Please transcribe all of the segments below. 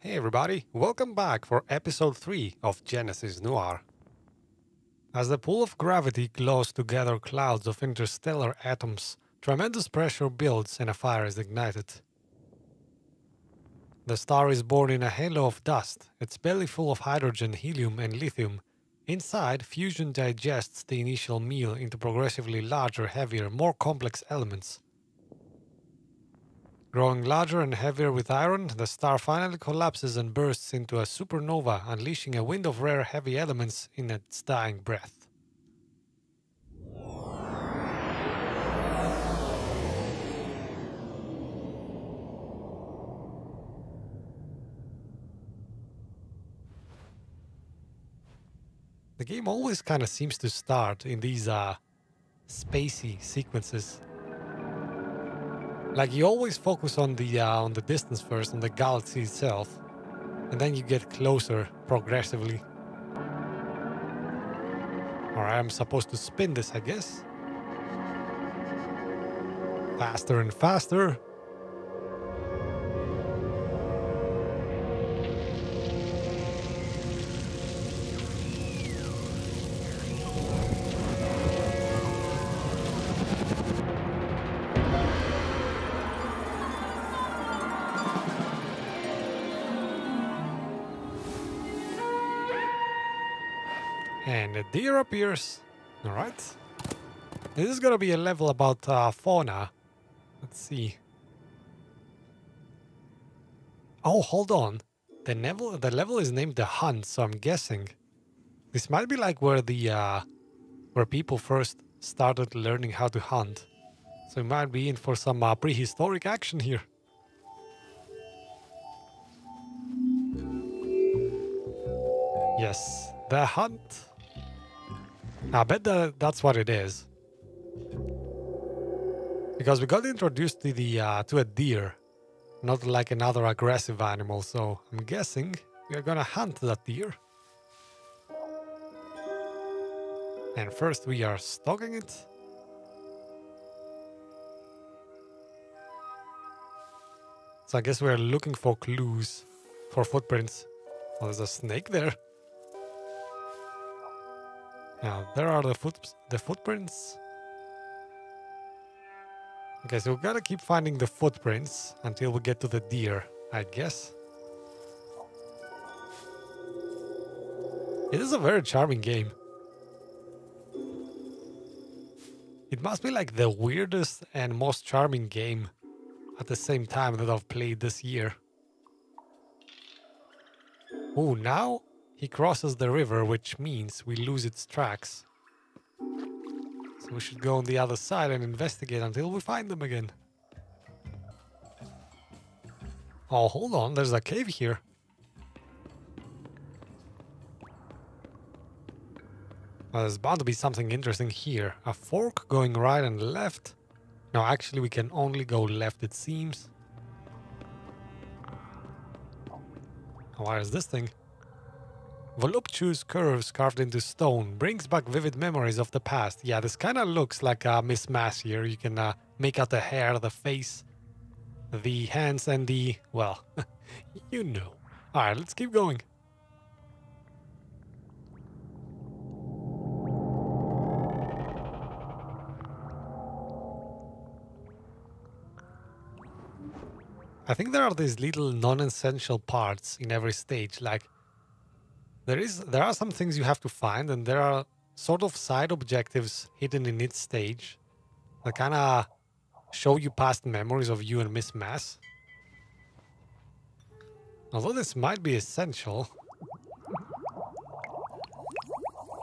Hey everybody, welcome back for episode 3 of Genesis Noir. As the pull of gravity glows together clouds of interstellar atoms, tremendous pressure builds and a fire is ignited. The star is born in a halo of dust, its belly full of hydrogen, helium and lithium. Inside, fusion digests the initial meal into progressively larger, heavier, more complex elements. Growing larger and heavier with iron, the star finally collapses and bursts into a supernova, unleashing a wind of rare heavy elements in its dying breath. The game always kind of seems to start in these spacey sequences. Like you always focus on the distance first, on the galaxy itself, and then you get closer progressively. Or I'm supposed to spin this, I guess. Faster and faster. And a deer appears. Alright. This is gonna be a level about fauna. Let's see. Oh, hold on. The level is named The Hunt, so I'm guessing this might be like where where people first started learning how to hunt. So we might be in for some prehistoric action here. Yes, The Hunt. I bet that's what it is. Because we got introduced to to a deer, not like another aggressive animal, so I'm guessing we are gonna hunt that deer. And first we are stalking it. So I guess we're looking for clues, for footprints. Oh, there's a snake there. Now, there are the footprints. Okay, so we gotta keep finding the footprints until we get to the deer, I guess. It is a very charming game. It must be like the weirdest and most charming game at the same time that I've played this year. Oh, now he crosses the river, which means we lose its tracks. So we should go on the other side and investigate until we find them again. Oh, hold on, there's a cave here. Well, there's bound to be something interesting here. A fork going right and left. No, actually we can only go left, it seems. Why is this thing? Voluptuous curves carved into stone brings back vivid memories of the past. Yeah, this kind of looks like a mismatch here. You can make out the hair, the face, the hands, and the... well, you know. Alright, let's keep going. I think there are these little non-essential parts in every stage, like there are some things you have to find, and there are sort of side objectives hidden in each stage that kind of show you past memories of you and Miss Mass. Although this might be essential,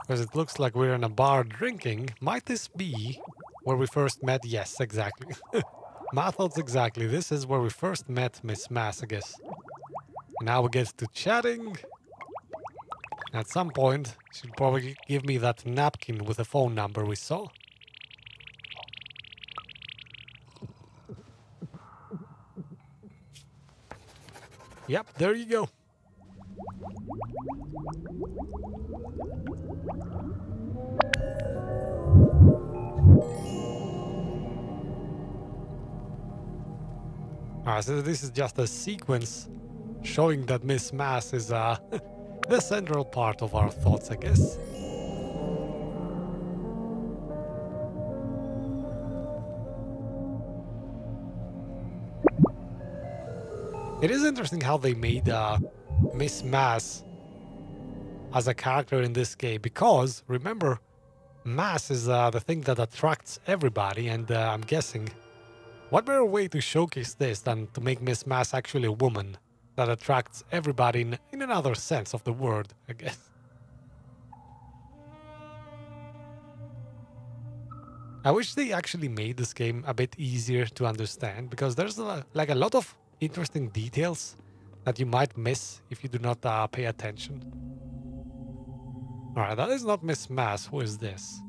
because it looks like we're in a bar drinking. Might this be where we first met? Yes, exactly. My thoughts exactly. This is where we first met Miss Mass, I guess. And now we get to chatting. At some point, she'll probably give me that napkin with the phone number we saw. Yep, there you go. Alright, so this is just a sequence showing that Miss Mass is the central part of our thoughts, I guess. It is interesting how they made Miss Mass as a character in this game, because remember, mass is the thing that attracts everybody, and I'm guessing what better way to showcase this than to make Miss Mass actually a woman that attracts everybody in another sense of the word, I guess. I wish they actually made this game a bit easier to understand, because there's like a lot of interesting details that you might miss if you do not pay attention. Alright, that is not Miss Mass. Who is this?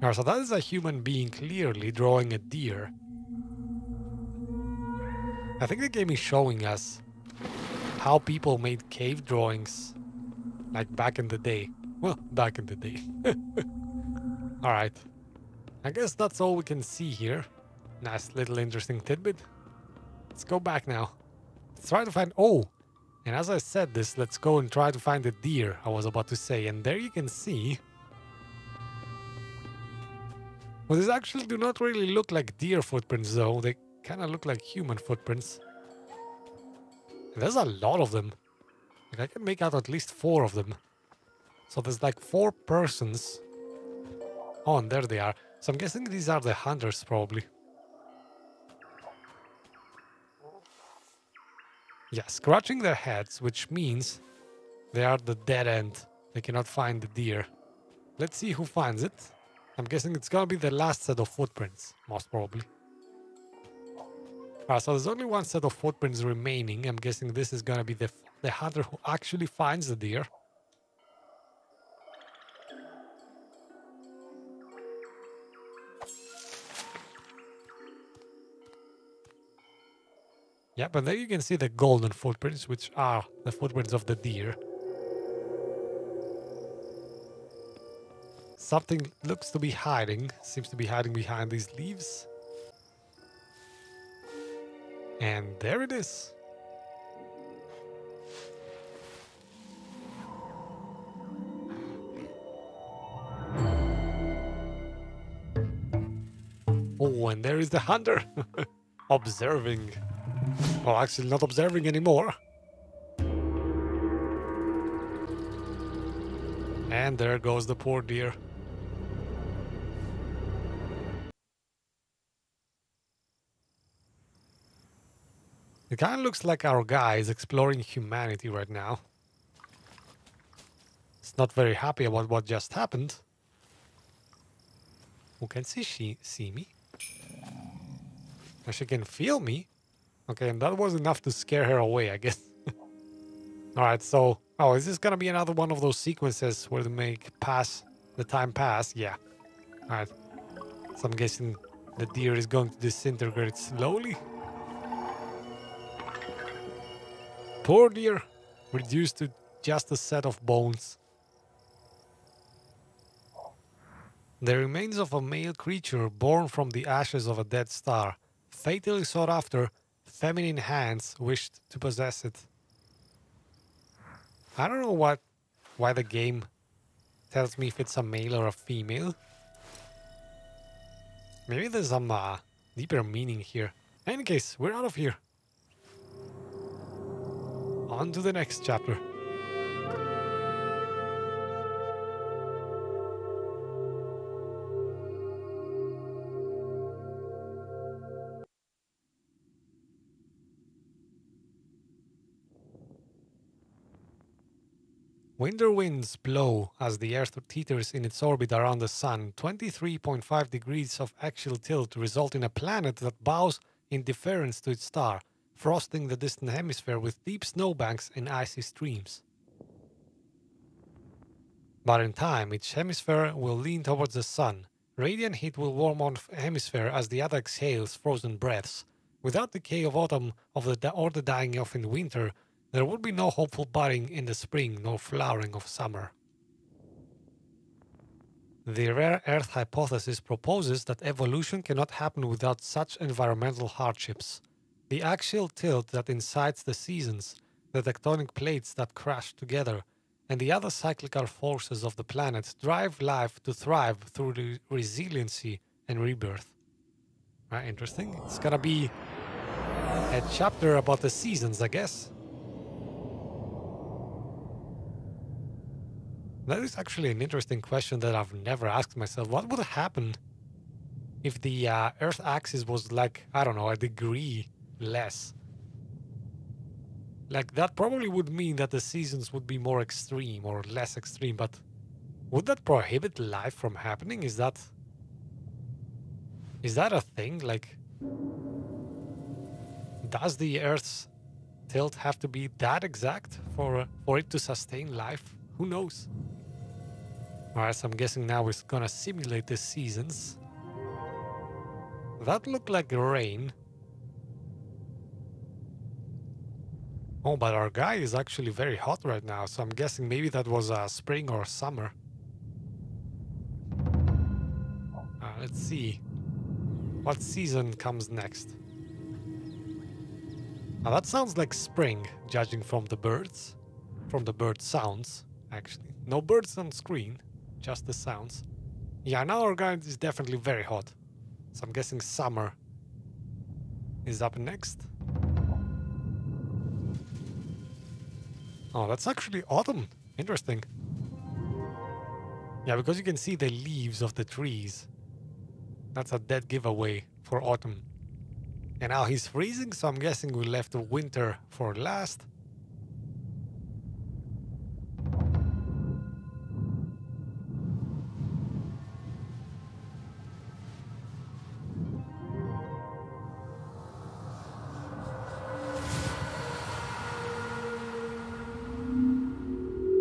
Alright, so that is a human being clearly drawing a deer. I think the game is showing us how people made cave drawings like back in the day. Well, back in the day. Alright. I guess that's all we can see here. Nice little interesting tidbit. Let's go back now. Let's try to find... Oh! And as I said this, let's go and try to find the deer I was about to say. And there you can see... Well, these actually do not really look like deer footprints though. They kind of look like human footprints. And there's a lot of them. Like I can make out at least 4 of them. So there's like 4 persons. Oh, and there they are. So I'm guessing these are the hunters probably. Yeah, scratching their heads, which means they are the dead end. They cannot find the deer. Let's see who finds it. I'm guessing it's gonna be the last set of footprints, most probably. Alright, so there's only 1 set of footprints remaining. I'm guessing this is gonna be the hunter who actually finds the deer. Yeah, but there you can see the golden footprints, which are the footprints of the deer. Something looks to be hiding, seems to be hiding behind these leaves. And there it is. Oh, and there is the hunter. Observing. Well, actually not observing anymore. And there goes the poor deer. It kind of looks like our guy is exploring humanity right now. It's not very happy about what just happened. Who can see me? She can feel me. Okay, and that was enough to scare her away, I guess. Alright, so... Oh, is this gonna be another one of those sequences where they make the time pass? Yeah. Alright. So I'm guessing the deer is going to disintegrate slowly. Poor deer, reduced to just a set of bones. The remains of a male creature born from the ashes of a dead star, fatally sought after, feminine hands wished to possess it. I don't know why the game tells me if it's a male or a female. Maybe there's some deeper meaning here. In any case, we're out of here. On to the next chapter. Winter winds blow as the Earth teeters in its orbit around the Sun. 23.5 degrees of axial tilt result in a planet that bows in deference to its star, frosting the distant hemisphere with deep snowbanks and icy streams. But in time, each hemisphere will lean towards the Sun. Radiant heat will warm one hemisphere as the other exhales frozen breaths. Without decay of autumn or the dying off in winter, There would be no hopeful budding in the spring, no flowering of summer. The rare earth hypothesis proposes that evolution cannot happen without such environmental hardships. The axial tilt that incites the seasons, the tectonic plates that crash together, and the other cyclical forces of the planet drive life to thrive through the resiliency and rebirth. Interesting. It's gonna be a chapter about the seasons, I guess. That is actually an interesting question that I've never asked myself. What would happen if the Earth axis was like, I don't know, a degree less? Like, that probably would mean that the seasons would be more extreme or less extreme, but would that prohibit life from happening? Is that a thing? Like, does the Earth's tilt have to be that exact for it to sustain life? Who knows? Alright, so I'm guessing now it's gonna simulate the seasons. That looked like rain. Oh, but our guy is actually very hot right now, so I'm guessing maybe that was spring or summer. Let's see. What season comes next? Now that sounds like spring, judging from the birds. From the bird sounds, actually. No birds on screen, just the sounds. Yeah, now our guy is definitely very hot. So I'm guessing summer is up next. Oh, that's actually autumn. Interesting. Yeah, because you can see the leaves of the trees. That's a dead giveaway for autumn. And now he's freezing, so I'm guessing we left winter for last.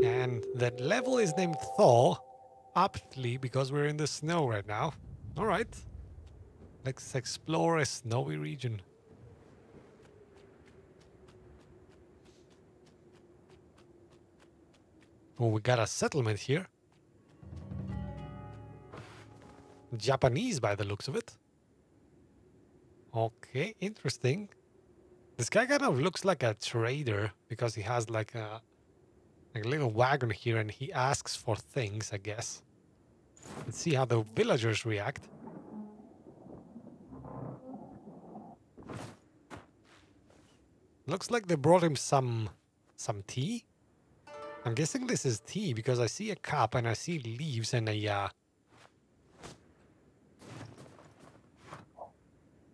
And that level is named Thaw, aptly because we're in the snow right now. Alright. Let's explore a snowy region. Oh, we got a settlement here. Japanese by the looks of it. Okay, interesting. This guy kind of looks like a trader because he has like a little wagon here and he asks for things, I guess. Let's see how the villagers react. Looks like they brought him some tea. I'm guessing this is tea because I see a cup and I see leaves and a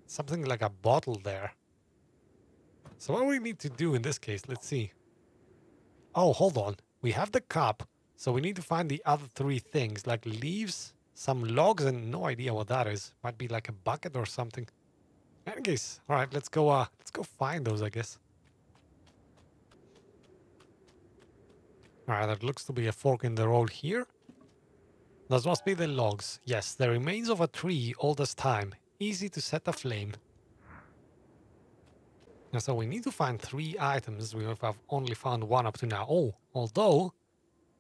something like a bottle there. So what do we need to do in this case? Let's see. Oh, hold on. We have the cup, so we need to find the other three things, like leaves, some logs, and no idea what that is. Might be like a bucket or something. In any case, all right, let's go find those, I guess. All right, that looks to be a fork in the road here. Those must be the logs. Yes, the remains of a tree old as time. Easy to set aflame. And so we need to find 3 items. We have only found 1 up to now. Oh, although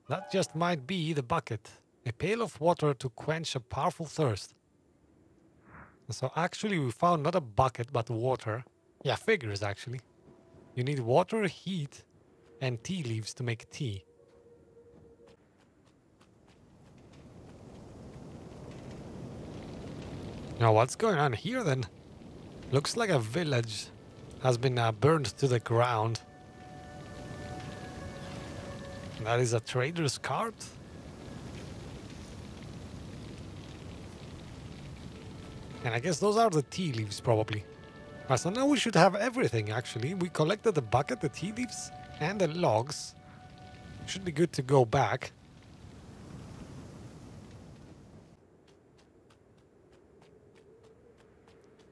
that just might be the bucket. A pail of water to quench a powerful thirst. And so actually we found not a bucket, but water. Yeah, figures actually. You need water, heat, and tea leaves to make tea. Now what's going on here then? Looks like a village has been burned to the ground. That is a trader's cart. And I guess those are the tea leaves probably. So now we should have everything actually. We collected the bucket, the tea leaves, and the logs. Should be good to go back.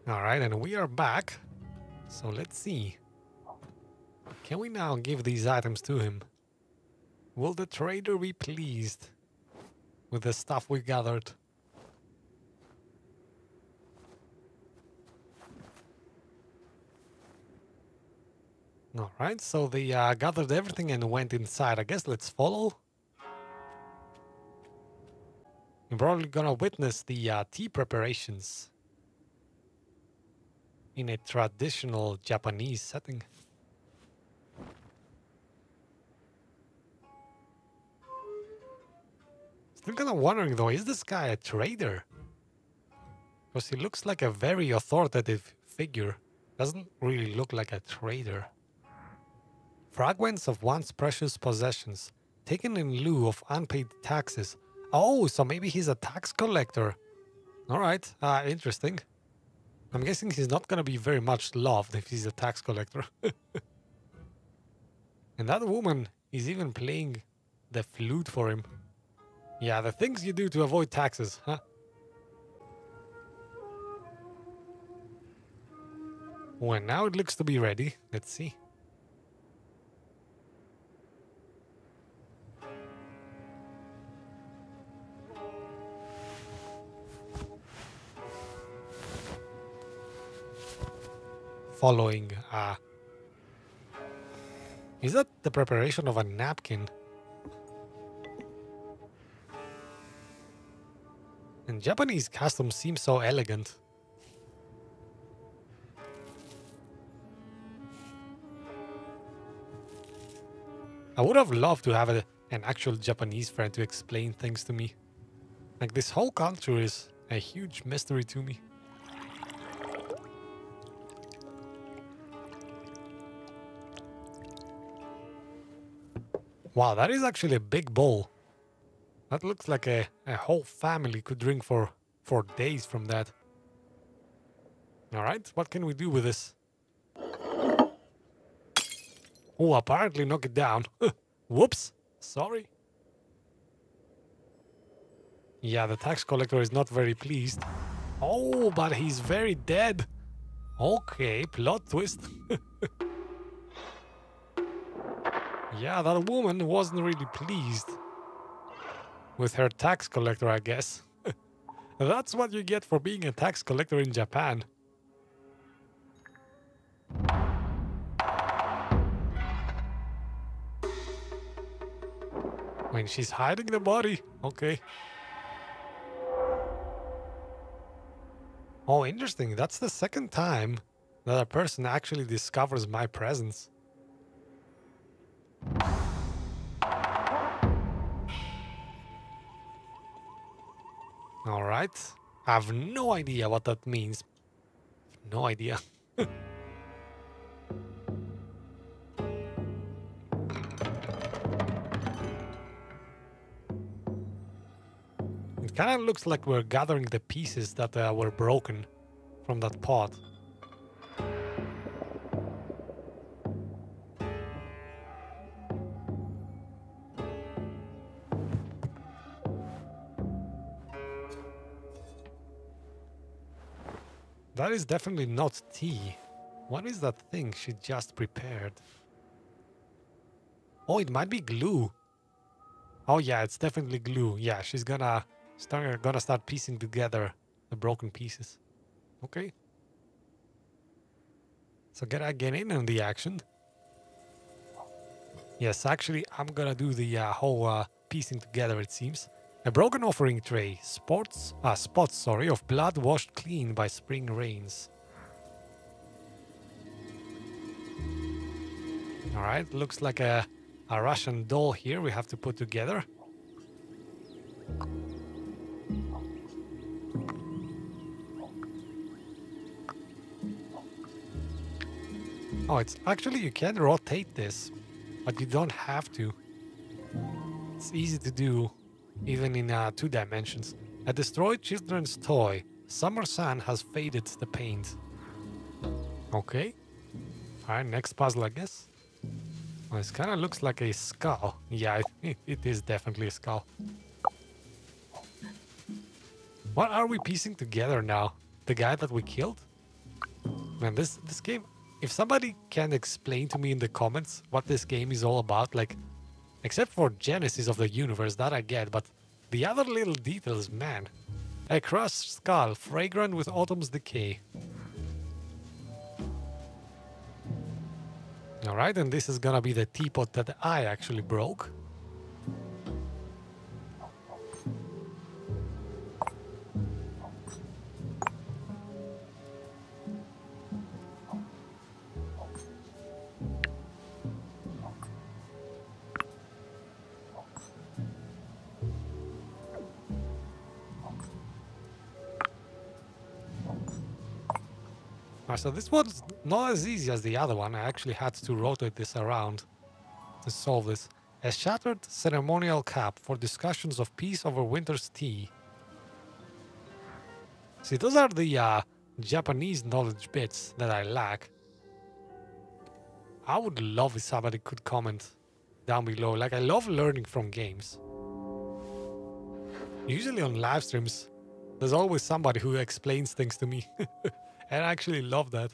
Alright, and we are back. So let's see. Can we now give these items to him? Will the trader be pleased with the stuff we gathered? Alright, so they gathered everything and went inside. I guess let's follow. We're probably gonna witness the tea preparations in a traditional Japanese setting. Still kind of wondering though, is this guy a trader? Because he looks like a very authoritative figure. Doesn't really look like a trader. Fragments of once precious possessions, taken in lieu of unpaid taxes. Oh, so maybe he's a tax collector. Alright, interesting. I'm guessing he's not gonna be very much loved if he's a tax collector. And that woman is even playing the flute for him. Yeah, the things you do to avoid taxes, huh? Well, now it looks to be ready. Let's see. Following, is that the preparation of a napkin? And Japanese customs seem so elegant. I would have loved to have an actual Japanese friend to explain things to me. Like, this whole culture is a huge mystery to me. Wow, that is actually a big bowl. That looks like a whole family could drink for days from that. Alright, what can we do with this? Oh, apparently knock it down. Whoops, sorry. Yeah, the tax collector is not very pleased. Oh, but he's very dead. Okay, plot twist. Yeah, that woman wasn't really pleased with her tax collector, I guess. That's what you get for being a tax collector in Japan. When she's hiding the body. Okay. Oh, interesting. That's the second time that a person actually discovers my presence. Alright. I have no idea what that means. No idea. It kind of looks like we're gathering the pieces that were broken from that pot. That is definitely not tea. What is that thing she just prepared? Oh, it might be glue. Oh yeah, it's definitely glue. Yeah, she's gonna start piecing together the broken pieces. Okay. So gotta get in on the action. Yes, actually, I'm gonna do the whole piecing together, it seems. A broken offering tray, spots of blood washed clean by spring rains. Alright, looks like a Russian doll here we have to put together. Oh, it's actually, you can rotate this, but you don't have to. It's easy to do, even in 2 dimensions. A destroyed children's toy. Summer sun has faded the paint. Okay. Alright, next puzzle, I guess. Well, this kind of looks like a skull. Yeah, it is definitely a skull. What are we piecing together now? The guy that we killed? Man, this game... If somebody can explain to me in the comments what this game is all about, like... Except for Genesis of the universe, that I get, but... The other little details, man. A crushed skull, fragrant with autumn's decay. Alright, and this is gonna be the teapot that I actually broke. So this was not as easy as the other one. I actually had to rotate this around to solve this. A shattered ceremonial cup for discussions of peace over winter's tea. See, those are the Japanese knowledge bits that I lack. I would love if somebody could comment down below. Like, I love learning from games. Usually on live streams, there's always somebody who explains things to me. And I actually love that.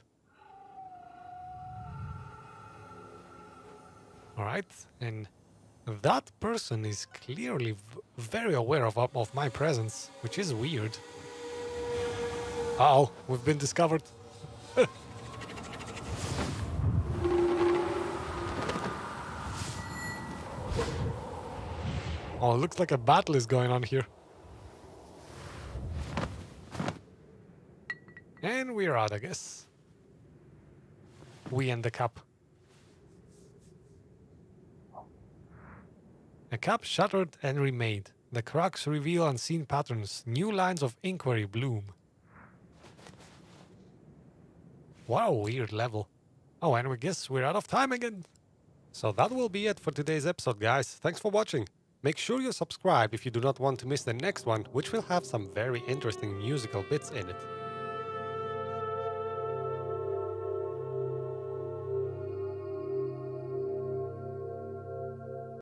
Alright, and that person is clearly very aware of my presence, which is weird. Uh-oh, we've been discovered. Oh, it looks like a battle is going on here. And we're out, I guess. We and the cup. A cup shattered and remade. The cracks reveal unseen patterns. New lines of inquiry bloom. What a weird level. Oh, and we guess we're out of time again. So that will be it for today's episode, guys. Thanks for watching. Make sure you subscribe if you do not want to miss the next one, which will have some very interesting musical bits in it.